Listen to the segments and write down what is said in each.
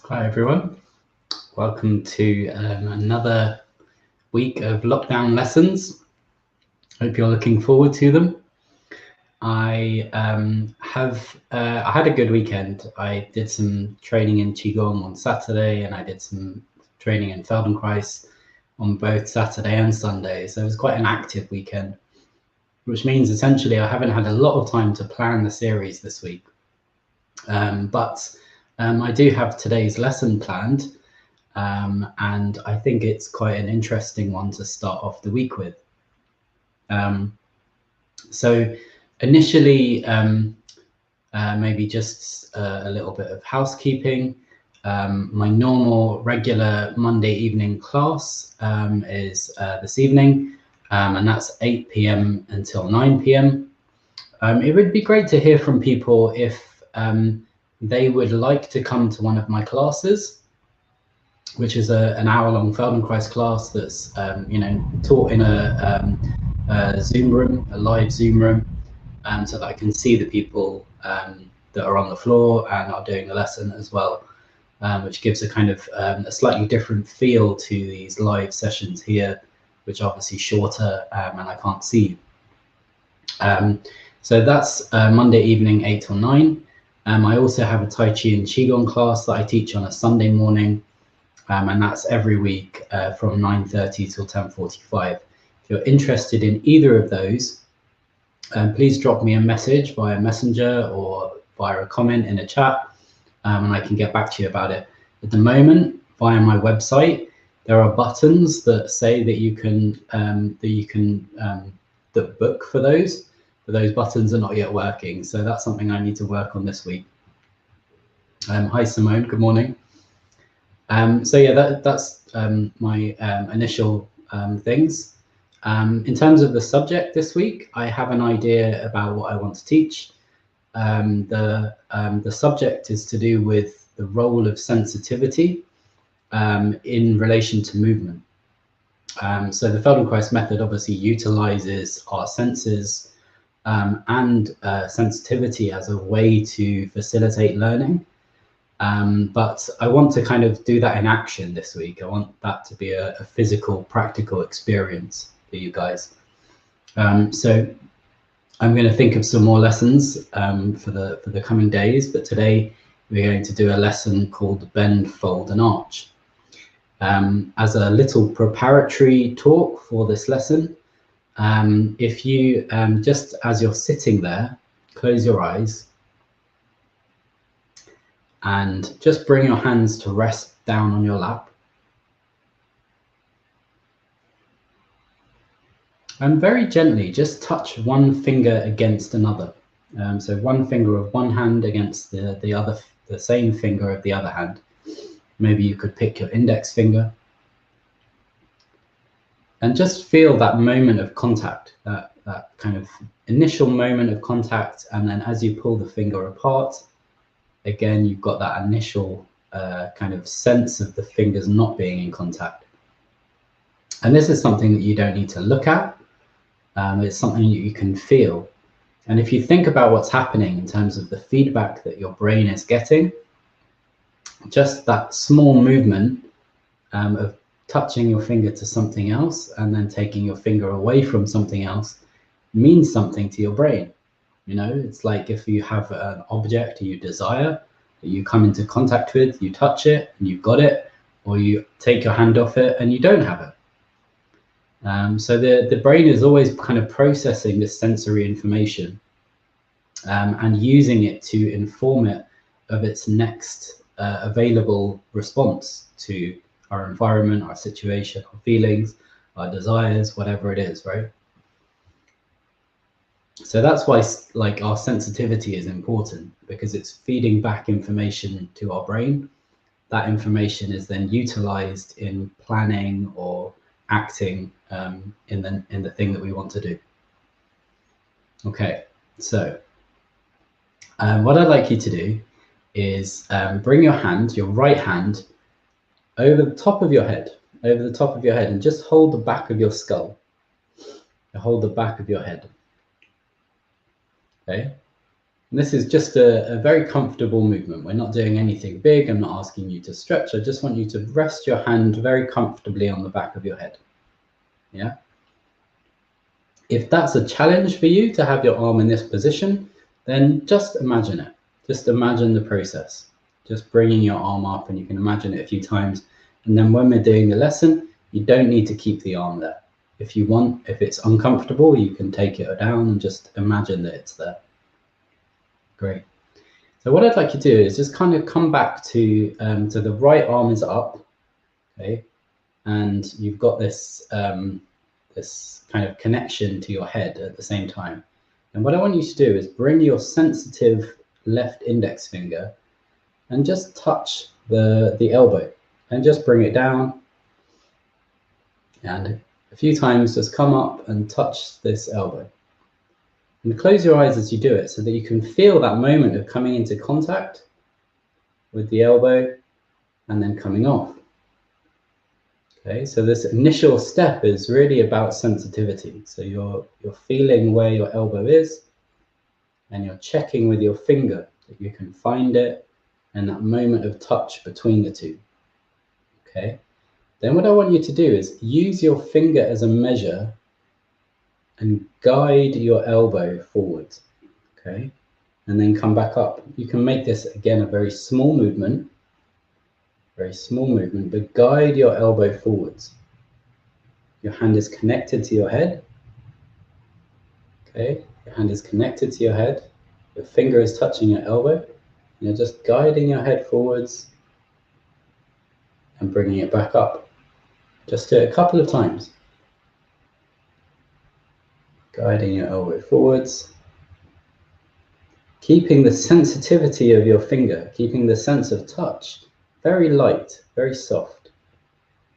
Hi everyone, welcome to another week of lockdown lessons. Hope you're looking forward to them. I had a good weekend. I did some training in Qigong on Saturday and I did some training in Feldenkrais on both Saturday and Sunday. So it was quite an active weekend, which means essentially I haven't had a lot of time to plan the series this week. But I do have today's lesson planned, and I think it's quite an interesting one to start off the week with. So initially, maybe just a little bit of housekeeping. My normal regular Monday evening class is this evening, and that's 8 p.m. until 9 p.m. It would be great to hear from people if they would like to come to one of my classes, which is an hour-long Feldenkrais class that's taught in a Zoom room, a live Zoom room, so that I can see the people that are on the floor and are doing the lesson as well, which gives a kind of a slightly different feel to these live sessions here, which are obviously shorter and I can't see. So that's Monday evening, 8 till 9. I also have a Tai Chi and Qigong class that I teach on a Sunday morning, and that's every week from 9:30 till 10:45. If you're interested in either of those, please drop me a message via Messenger or via a comment in a chat, and I can get back to you about it. At the moment, via my website, there are buttons that say that you can book for those. But those buttons are not yet working, so that's something I need to work on this week. Hi Simone, good morning. So yeah, that's my initial things. In terms of the subject this week, I have an idea about what I want to teach. The subject is to do with the role of sensitivity in relation to movement. So the Feldenkrais method obviously utilizes our senses and sensitivity as a way to facilitate learning. But I want to kind of do that in action this week. I want that to be a physical, practical experience for you guys. So I'm going to think of some more lessons for the coming days, but today we're going to do a lesson called Bend, Fold and Arch. As a little preparatory talk for this lesson, if you just as you're sitting there, close your eyes and just bring your hands to rest down on your lap. And very gently, just touch one finger against another. So one finger of one hand against the same finger of the other hand. Maybe you could pick your index finger. And just feel that moment of contact, that kind of initial moment of contact. And then as you pull the finger apart, again, you've got that initial kind of sense of the fingers not being in contact. And this is something that you don't need to look at. It's something that you can feel. And if you think about what's happening in terms of the feedback that your brain is getting, just that small movement of touching your finger to something else and then taking your finger away from something else means something to your brain. You know, it's like if you have an object you desire that you come into contact with, you touch it and you've got it, or you take your hand off it and you don't have it. So the brain is always kind of processing this sensory information and using it to inform it of its next available response to our environment, our situation, our feelings, our desires, whatever it is, right? So that's why like our sensitivity is important, because it's feeding back information to our brain. That information is then utilized in planning or acting in the thing that we want to do. Okay, so what I'd like you to do is bring your hand, your right hand, over the top of your head, and just hold the back of your skull. Hold the back of your head. Okay. And this is just a very comfortable movement. We're not doing anything big. I'm not asking you to stretch. I just want you to rest your hand very comfortably on the back of your head. Yeah. If that's a challenge for you to have your arm in this position, then just imagine it. Just imagine the process. Just bringing your arm up, and you can imagine it a few times. And then when we're doing the lesson, you don't need to keep the arm there. If you want, if it's uncomfortable, you can take it down and just imagine that it's there. Great. So what I'd like you to do is just kind of come back to, so the right arm is up, okay? And you've got this, this kind of connection to your head at the same time. And what I want you to do is bring your sensitive left index finger and just touch the elbow and just bring it down. And a few times just come up and touch this elbow. And close your eyes as you do it so that you can feel that moment of coming into contact with the elbow and then coming off. Okay, so this initial step is really about sensitivity. So you're feeling where your elbow is, and you're checking with your finger that you can find it and that moment of touch between the two. Okay, then what I want you to do is use your finger as a measure and guide your elbow forward. Okay, and then come back up. You can make this again a very small movement, but guide your elbow forwards. Your hand is connected to your head. Okay, your hand is connected to your head. Your finger is touching your elbow. You're just guiding your head forwards and bringing it back up. Just do it a couple of times. Guiding your elbow forwards. Keeping the sensitivity of your finger, keeping the sense of touch very light, very soft.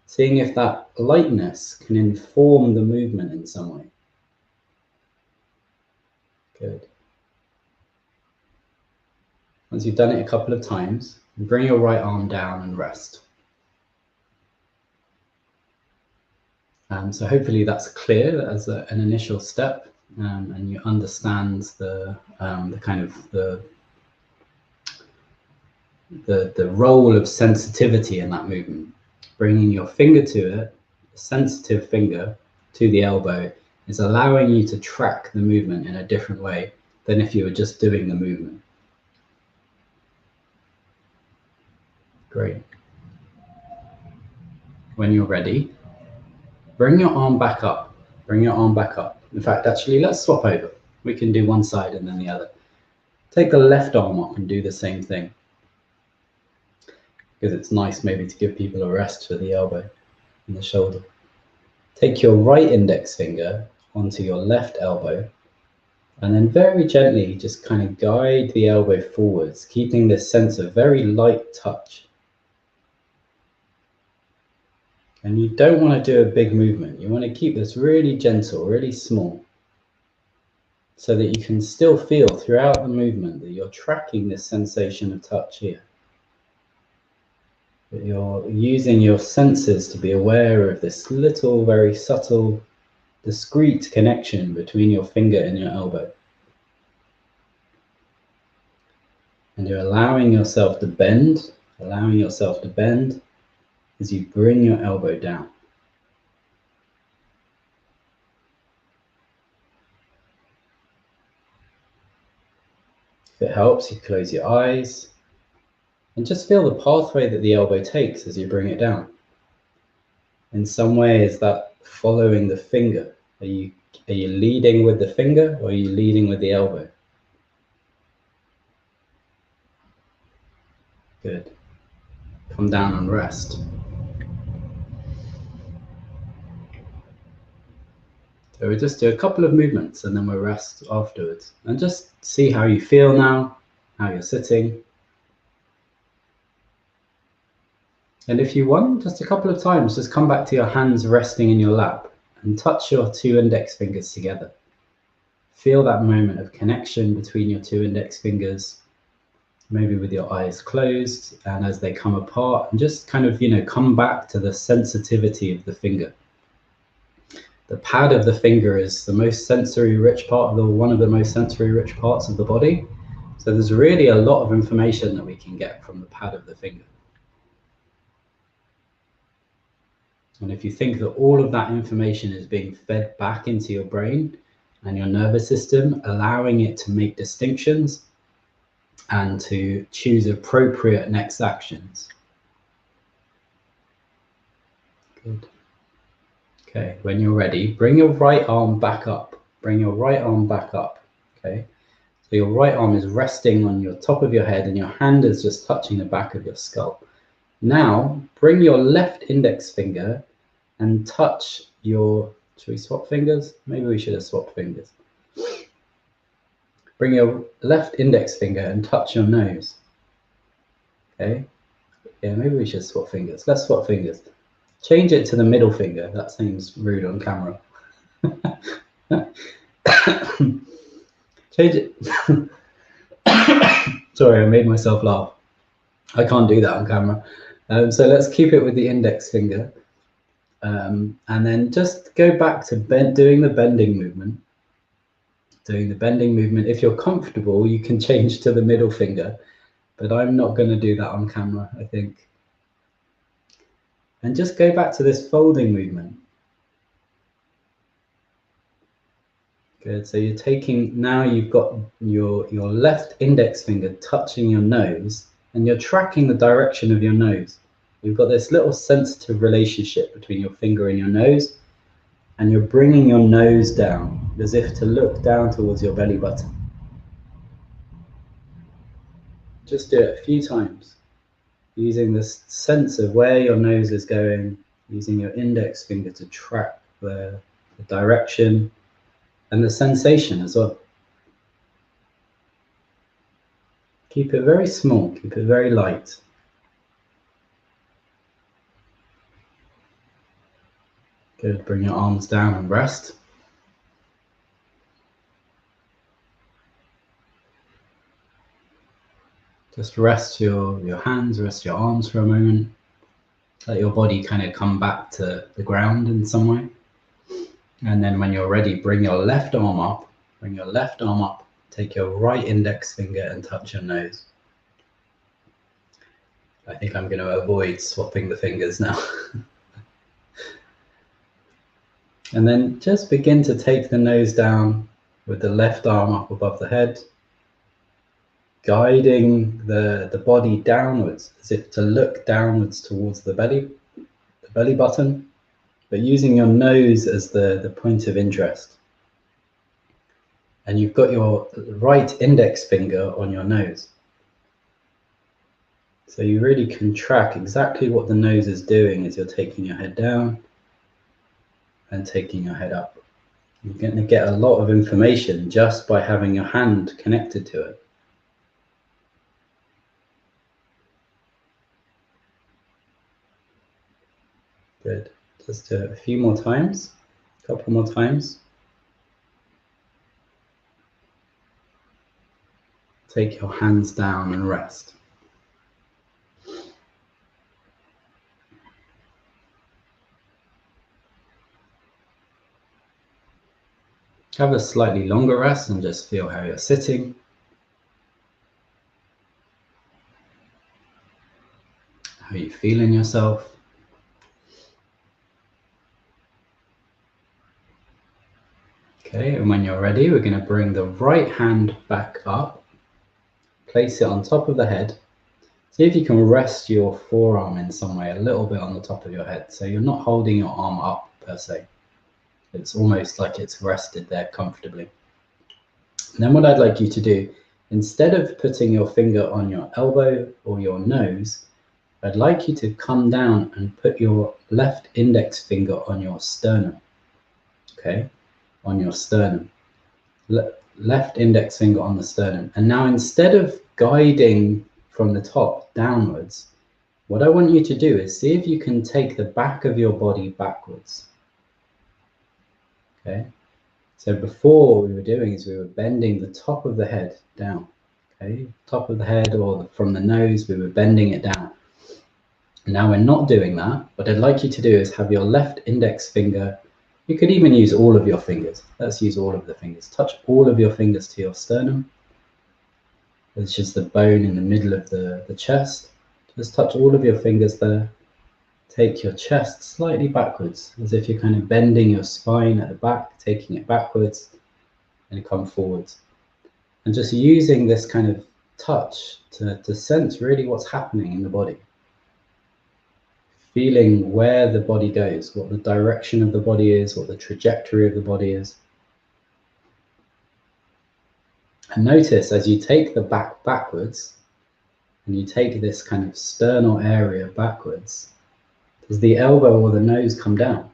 Seeing if that lightness can inform the movement in some way. Good. Once you've done it a couple of times, bring your right arm down and rest. So hopefully that's clear as an initial step, and you understand the kind of the role of sensitivity in that movement. Bringing your finger to it, a sensitive finger to the elbow, is allowing you to track the movement in a different way than if you were just doing the movement. Great. When you're ready, bring your arm back up. Bring your arm back up. In fact, actually, let's swap over. We can do one side and then the other. Take the left arm up and do the same thing, because it's nice maybe to give people a rest for the elbow and the shoulder. Take your right index finger onto your left elbow, and then very gently just kind of guide the elbow forwards, keeping this sense of very light touch. And you don't want to do a big movement. You want to keep this really gentle, really small, so that you can still feel throughout the movement that you're tracking this sensation of touch here. That you're using your senses to be aware of this little, very subtle, discrete connection between your finger and your elbow. And you're allowing yourself to bend, as you bring your elbow down. If it helps, you close your eyes and just feel the pathway that the elbow takes as you bring it down. In some way, is that following the finger? Are you leading with the finger, or are you leading with the elbow? Good. Come down and rest. So we'll just do a couple of movements and then we'll rest afterwards. And just see how you feel now, how you're sitting. And if you want, just a couple of times, just come back to your hands resting in your lap and touch your two index fingers together. Feel that moment of connection between your two index fingers, maybe with your eyes closed, and as they come apart, and just kind of, come back to the sensitivity of the finger. The pad of the finger is the most sensory rich part of one of the most sensory rich parts of the body. So there's really a lot of information that we can get from the pad of the finger. And if you think that all of that information is being fed back into your brain and your nervous system, allowing it to make distinctions and to choose appropriate next actions. Good. Okay, when you're ready, bring your right arm back up. Bring your right arm back up, okay? So your right arm is resting on your top of your head and your hand is just touching the back of your skull. Now, bring your left index finger and touch your, should we swap fingers? Maybe we should have swapped fingers. Bring your left index finger and touch your nose. Okay, yeah, maybe we should swap fingers. Let's swap fingers. Change it to the middle finger. That seems rude on camera. Change it. Sorry, I made myself laugh. I can't do that on camera. So let's keep it with the index finger. And then just go back to doing the bending movement. Doing the bending movement. If you're comfortable, you can change to the middle finger, but I'm not going to do that on camera, I think. And just go back to this folding movement. Good, so you're taking, now you've got your left index finger touching your nose, and you're tracking the direction of your nose. You've got this little sensitive relationship between your finger and your nose, and you're bringing your nose down, as if to look down towards your belly button. Just do it a few times, using this sense of where your nose is going, using your index finger to track the direction and the sensation as well. Keep it very small, keep it very light. Good, bring your arms down and rest. Just rest your hands, rest your arms for a moment. Let your body kind of come back to the ground in some way. And then when you're ready, bring your left arm up. Bring your left arm up. Take your right index finger and touch your nose. I think I'm going to avoid swapping the fingers now. And then just begin to take the nose down with the left arm up above the head, guiding the body downwards, as if to look downwards towards the belly button, but using your nose as the point of interest. And you've got your right index finger on your nose. So you really can track exactly what the nose is doing as you're taking your head down and taking your head up. You're going to get a lot of information just by having your hand connected to it. Good. Just do it a few more times, a couple more times. Take your hands down and rest. Have a slightly longer rest and just feel how you're sitting. How you feeling yourself. Okay, and when you're ready, we're going to bring the right hand back up. Place it on top of the head. See if you can rest your forearm in some way, a little bit on the top of your head. So you're not holding your arm up per se. It's almost like it's rested there comfortably. And then what I'd like you to do, instead of putting your finger on your elbow or your nose, I'd like you to come down and put your left index finger on your sternum. Okay, on your sternum. Left index finger on the sternum. And now instead of guiding from the top downwards, what I want you to do is see if you can take the back of your body backwards. Okay, so before what we were doing is we were bending the top of the head down. Okay, top of the head or from the nose, we were bending it down. Now we're not doing that. What I'd like you to do is have your left index finger. You could even use all of your fingers. Let's use all of the fingers. Touch all of your fingers to your sternum. which is the bone in the middle of the chest. Just touch all of your fingers there. Take your chest slightly backwards, as if you're kind of bending your spine at the back, taking it backwards, and come forwards. And just using this kind of touch to sense really what's happening in the body. Feeling where the body goes, what the direction of the body is, what the trajectory of the body is. And notice as you take the back backwards, and you take this kind of sternal area backwards, does the elbow or the nose come down?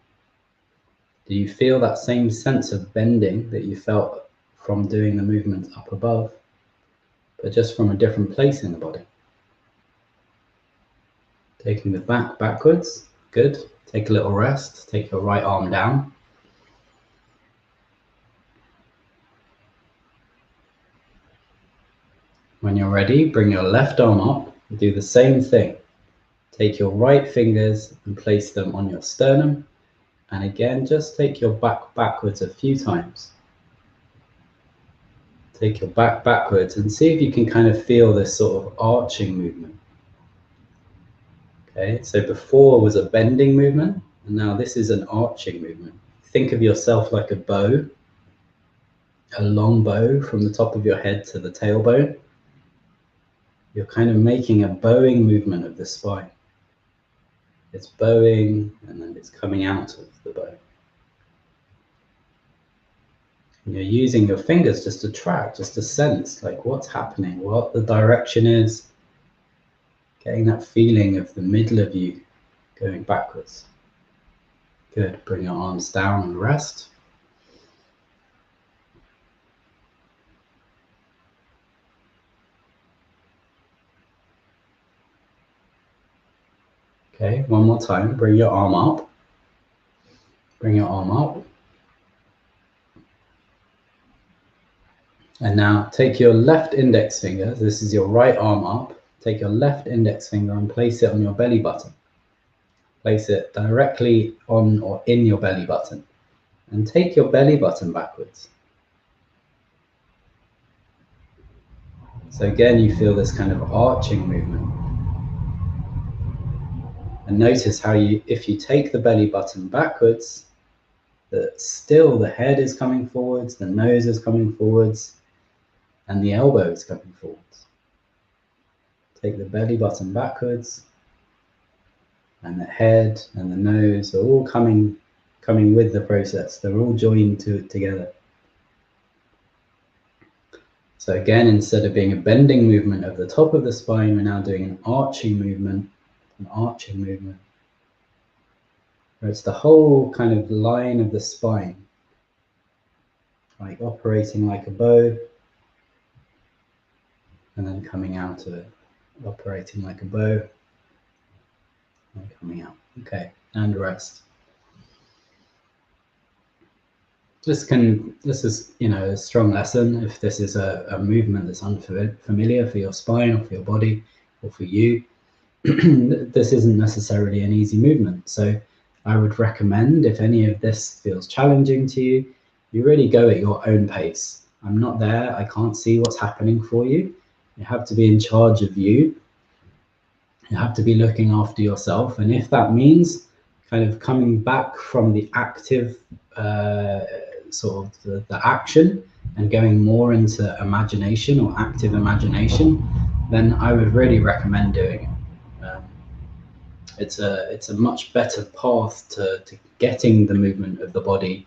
Do you feel that same sense of bending that you felt from doing the movement up above, but just from a different place in the body? Taking the back backwards, good. Take a little rest, take your right arm down. When you're ready, bring your left arm up and do the same thing. Take your right fingers and place them on your sternum. And again, just take your back backwards a few times. Take your back backwards and see if you can kind of feel this sort of arching movement. Okay, so before was a bending movement, and now this is an arching movement. Think of yourself like a bow, a long bow from the top of your head to the tailbone. You're kind of making a bowing movement of the spine. It's bowing and then it's coming out of the bow. And you're using your fingers just to track, just to sense like what's happening, what the direction is, getting that feeling of the middle of you going backwards. Good, bring your arms down and rest. Okay, one more time, bring your arm up. Bring your arm up. And now take your left index finger, this is your right arm up, take your left index finger and place it on your belly button. Place it directly on or in your belly button. And take your belly button backwards. So again, you feel this kind of arching movement. And notice how if you take the belly button backwards, that still the head is coming forwards, the nose is coming forwards, and the elbow is coming forwards. Take the belly button backwards, and the head and the nose are all coming with the process. They're all joined together. So again, instead of being a bending movement of the top of the spine, we're now doing an arching movement, where it's the whole kind of line of the spine, like operating like a bow, and then coming out of it, operating like a bow, and coming out. Okay, and rest. This is, you know, a strong lesson. If this is a movement that's unfamiliar for your spine or for your body or for you, this isn't necessarily an easy movement. So I would recommend, if any of this feels challenging to you, you really go at your own pace. I'm not there, I can't see what's happening for you. You have to be in charge of you. You have to be looking after yourself. And if that means kind of coming back from the active sort of the action and going more into imagination or active imagination, then I would really recommend doing it. It's a much better path to getting the movement of the body,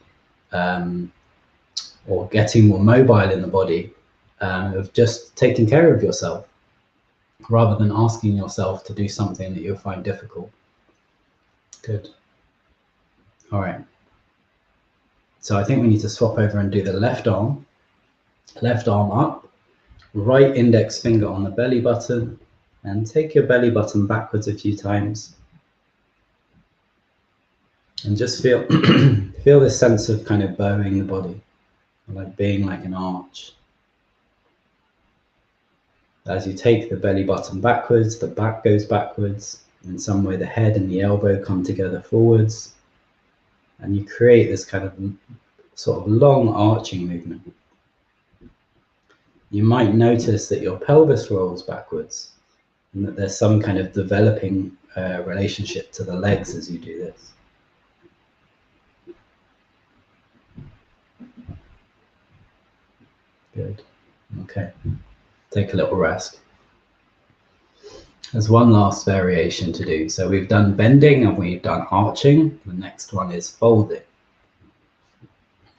or getting more mobile in the body, of just taking care of yourself, rather than asking yourself to do something that you'll find difficult. Good. All right. So I think we need to swap over and do the left arm up, right index finger on the belly button, and take your belly button backwards a few times. And just feel feel this sense of kind of bowing the body, like being like an arch. As you take the belly button backwards, the back goes backwards. In some way, the head and the elbow come together forwards. And you create this kind of sort of long arching movement. you might notice that your pelvis rolls backwards and that there's some kind of developing relationship to the legs as you do this. Good. Okay. Take a little rest. There's one last variation to do. So we've done bending and we've done arching. The next one is folding.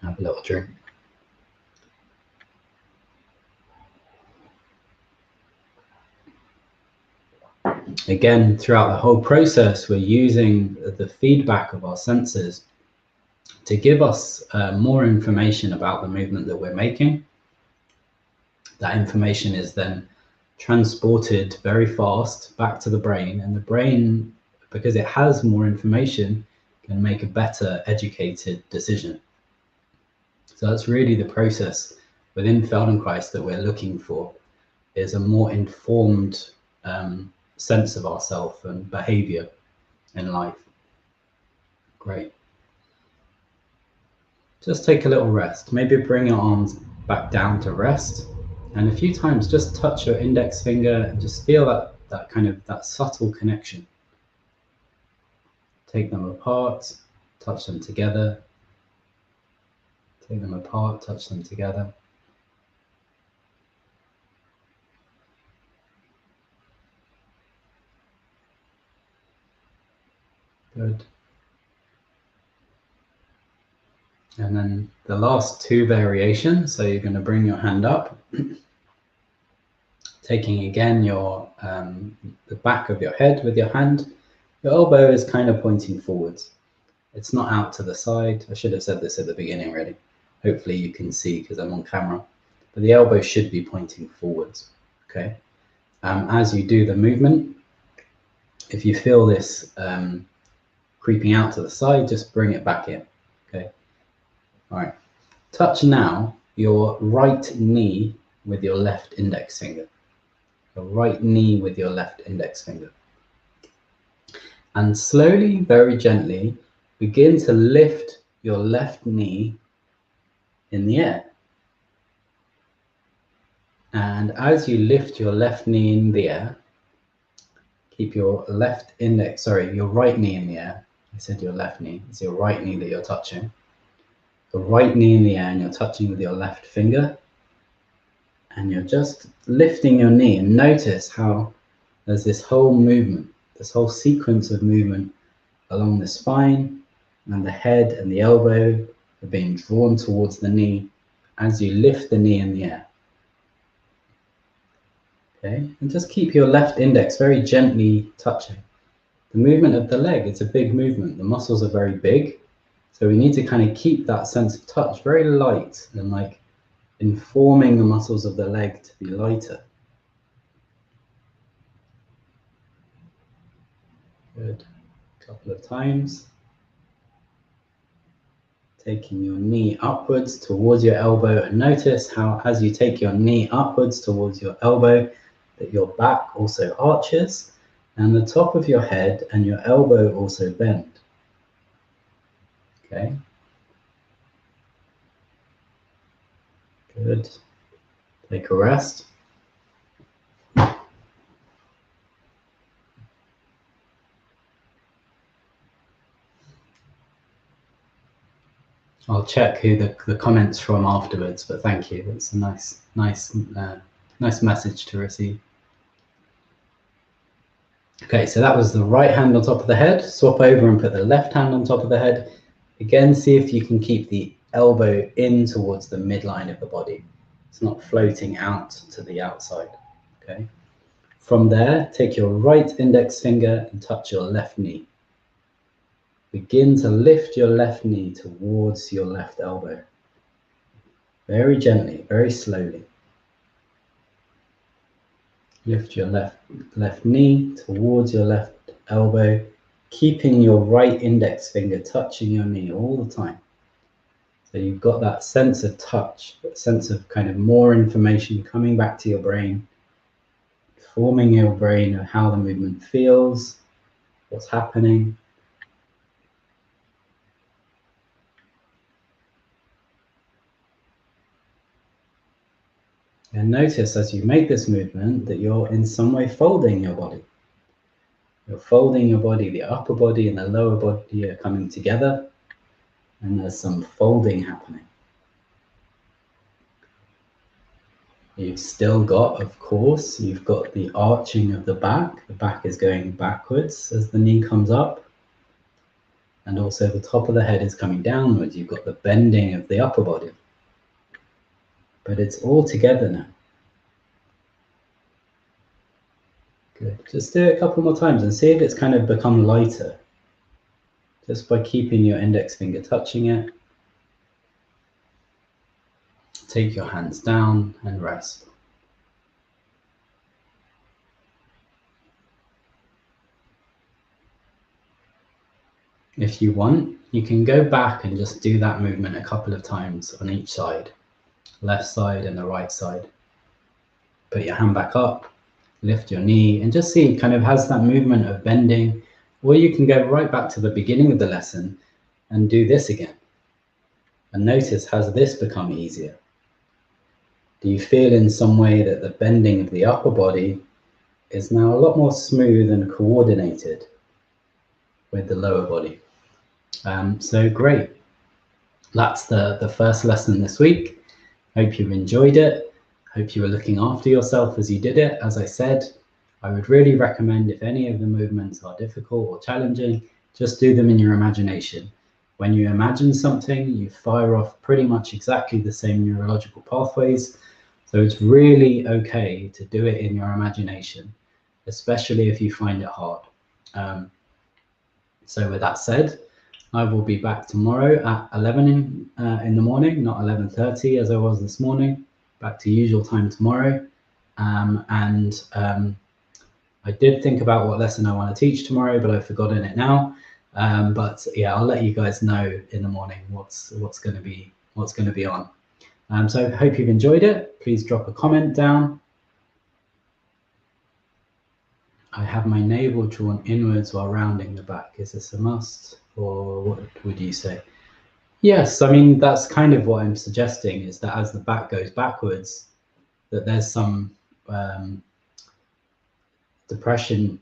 Have a little drink. Again, throughout the whole process, we're using the feedback of our senses to give us more information about the movement that we're making. That information is then transported very fast back to the brain, and the brain, because it has more information, can make a better educated decision. So that's really the process within Feldenkrais that we're looking for, is a more informed sense of ourselves and behavior in life. Great. Just take a little rest. Maybe bring your arms back down to rest. And a few times just touch your index finger and just feel that kind of that subtle connection. Take them apart, touch them together. Take them apart, touch them together. Good. And then the last two variations. So you're going to bring your hand up, taking again your the back of your head with your hand. Your elbow is kind of pointing forwards. It's not out to the side. I should have said this at the beginning, really. Hopefully you can see because I'm on camera. But the elbow should be pointing forwards. Okay. As you do the movement, if you feel this creeping out to the side, just bring it back in. Okay. All right. Touch now your right knee with your left index finger. Your right knee with your left index finger. And slowly, very gently, begin to lift your left knee in the air. And as you lift your left knee in the air, keep your right knee in the air. I said your left knee. It's your right knee that you're touching. The right knee in the air, and you're touching with your left finger. And you're just lifting your knee, and notice how there's this whole movement, this whole sequence of movement along the spine, and the head and the elbow are being drawn towards the knee as you lift the knee in the air. Okay, and just keep your left index very gently touching. The movement of the leg, it's a big movement. The muscles are very big. So we need to kind of keep that sense of touch very light and like informing the muscles of the leg to be lighter. Good. A couple of times. Taking your knee upwards towards your elbow, and notice how as you take your knee upwards towards your elbow, that your back also arches and the top of your head and your elbow also bend. Okay. Good. Take a rest. I'll check who the comments from afterwards, but thank you. It's a nice message to receive. Okay, so that was the right hand on top of the head. Swap over and put the left hand on top of the head. Again, see if you can keep the elbow in towards the midline of the body. It's not floating out to the outside. Okay. From there, take your right index finger and touch your left knee. Begin to lift your left knee towards your left elbow. Very gently, very slowly. Lift your left knee towards your left elbow, keeping your right index finger touching your knee all the time. So you've got that sense of touch, that sense of kind of more information coming back to your brain, forming your brain of how the movement feels, what's happening. And notice as you make this movement that you're in some way folding your body. You're folding your body, the upper body and the lower body are coming together, and there's some folding happening. You've still got, of course, you've got the arching of the back. The back is going backwards as the knee comes up. And also the top of the head is coming downwards. You've got the bending of the upper body. But it's all together now. Good. Just do it a couple more times and see if it's kind of become lighter. Just by keeping your index finger touching it. Take your hands down and rest. If you want, you can go back and just do that movement a couple of times on each side, left side and the right side. Put your hand back up, lift your knee, and just see kind of has that movement of bending, or you can go right back to the beginning of the lesson and do this again. And notice, has this become easier? Do you feel in some way that the bending of the upper body is now a lot more smooth and coordinated with the lower body? So great. That's the first lesson this week. Hope you enjoyed it. Hope you were looking after yourself as you did it. As I said, I would really recommend if any of the movements are difficult or challenging, just do them in your imagination. When you imagine something, you fire off pretty much exactly the same neurological pathways. So it's really okay to do it in your imagination, especially if you find it hard. So with that said, I will be back tomorrow at 11 in the morning, not 11:30 as I was this morning, back to usual time tomorrow. I did think about what lesson I want to teach tomorrow, but I've forgotten it now. But yeah, I'll let you guys know in the morning what's going to be on. So I hope you've enjoyed it. Please drop a comment down. I have my navel drawn inwards while rounding the back. Is this a must, or what would you say? Yes, I mean, that's kind of what I'm suggesting, is that as the back goes backwards, that there's some depression.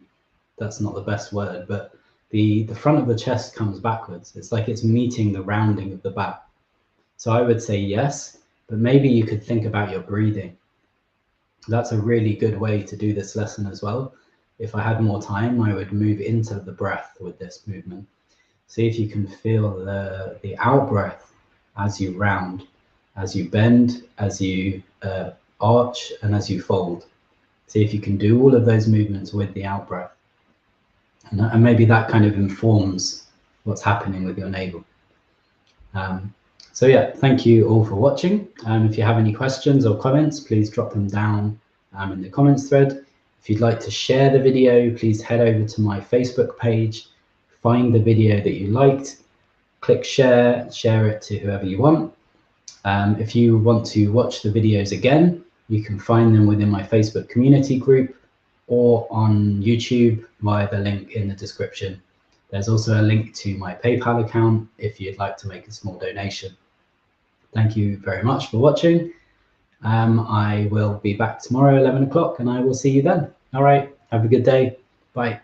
That's not the best word, but the front of the chest comes backwards. It's like it's meeting the rounding of the back. So I would say yes, but maybe you could think about your breathing. That's a really good way to do this lesson as well. If I had more time, I would move into the breath with this movement. See if you can feel the out breath as you round, as you bend, as you arch, and as you fold. See if you can do all of those movements with the out breath. And maybe that kind of informs what's happening with your navel. So yeah, thank you all for watching. If you have any questions or comments, please drop them down in the comments thread. If you'd like to share the video, please head over to my Facebook page, find the video that you liked, click share, share it to whoever you want. If you want to watch the videos again, you can find them within my Facebook community group or on YouTube via the link in the description. There's also a link to my PayPal account if you'd like to make a small donation. Thank you very much for watching. I will be back tomorrow, 11 o'clock, and I will see you then. All right, have a good day. Bye.